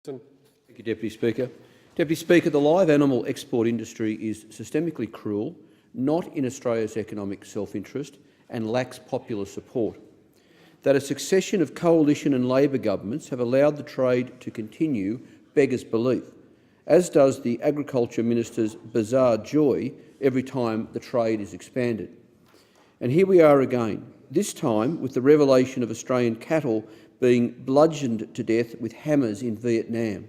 Thank you, Deputy Speaker. Deputy Speaker, the live animal export industry is systemically cruel, not in Australia's economic self-interest, and lacks popular support. That a succession of coalition and Labor governments have allowed the trade to continue beggars belief, as does the Agriculture Minister's bizarre joy every time the trade is expanded. And here we are again, this time with the revelation of Australian cattle being bludgeoned to death with hammers in Vietnam.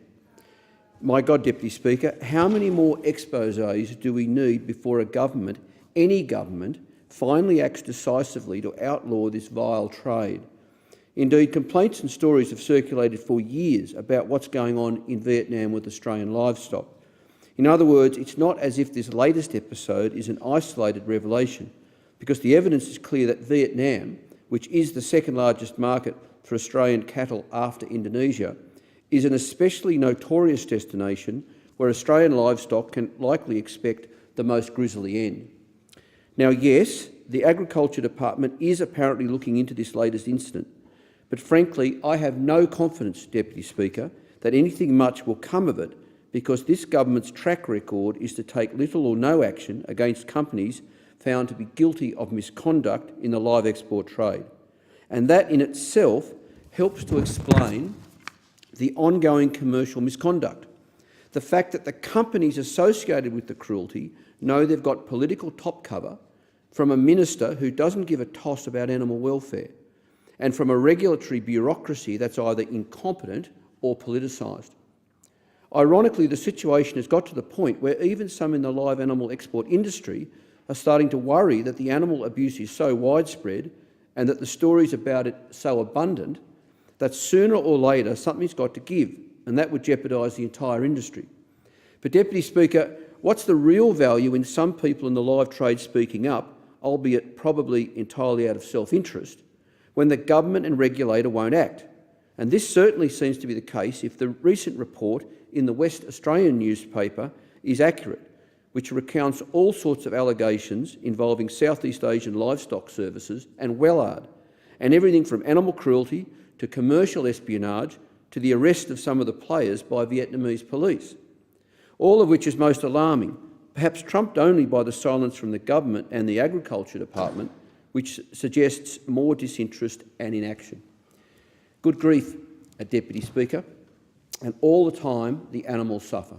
My God, Deputy Speaker, how many more exposés do we need before a government, any government, finally acts decisively to outlaw this vile trade? Indeed, complaints and stories have circulated for years about what's going on in Vietnam with Australian livestock. In other words, it's not as if this latest episode is an isolated revelation, because the evidence is clear that Vietnam, which is the second largest market for Australian cattle after Indonesia, is an especially notorious destination where Australian livestock can likely expect the most grisly end. Now, yes, the Agriculture Department is apparently looking into this latest incident, but frankly, I have no confidence, Deputy Speaker, that anything much will come of it, because this government's track record is to take little or no action against companies found to be guilty of misconduct in the live export trade. And that in itself helps to explain the ongoing commercial misconduct. The fact that the companies associated with the cruelty know they've got political top cover from a minister who doesn't give a toss about animal welfare, and from a regulatory bureaucracy that's either incompetent or politicised. Ironically, the situation has got to the point where even some in the live animal export industry are starting to worry that the animal abuse is so widespread and that the stories about it so abundant that sooner or later something's got to give, and that would jeopardise the entire industry. But, Deputy Speaker, what's the real value in some people in the live trade speaking up, albeit probably entirely out of self-interest, when the government and regulator won't act? And this certainly seems to be the case if the recent report in the West Australian newspaper is accurate, which recounts all sorts of allegations involving Southeast Asian livestock services and Wellard, and everything from animal cruelty to commercial espionage to the arrest of some of the players by Vietnamese police, all of which is most alarming, perhaps trumped only by the silence from the government and the Agriculture Department, which suggests more disinterest and inaction. Good grief, Deputy Speaker, and all the time the animals suffer.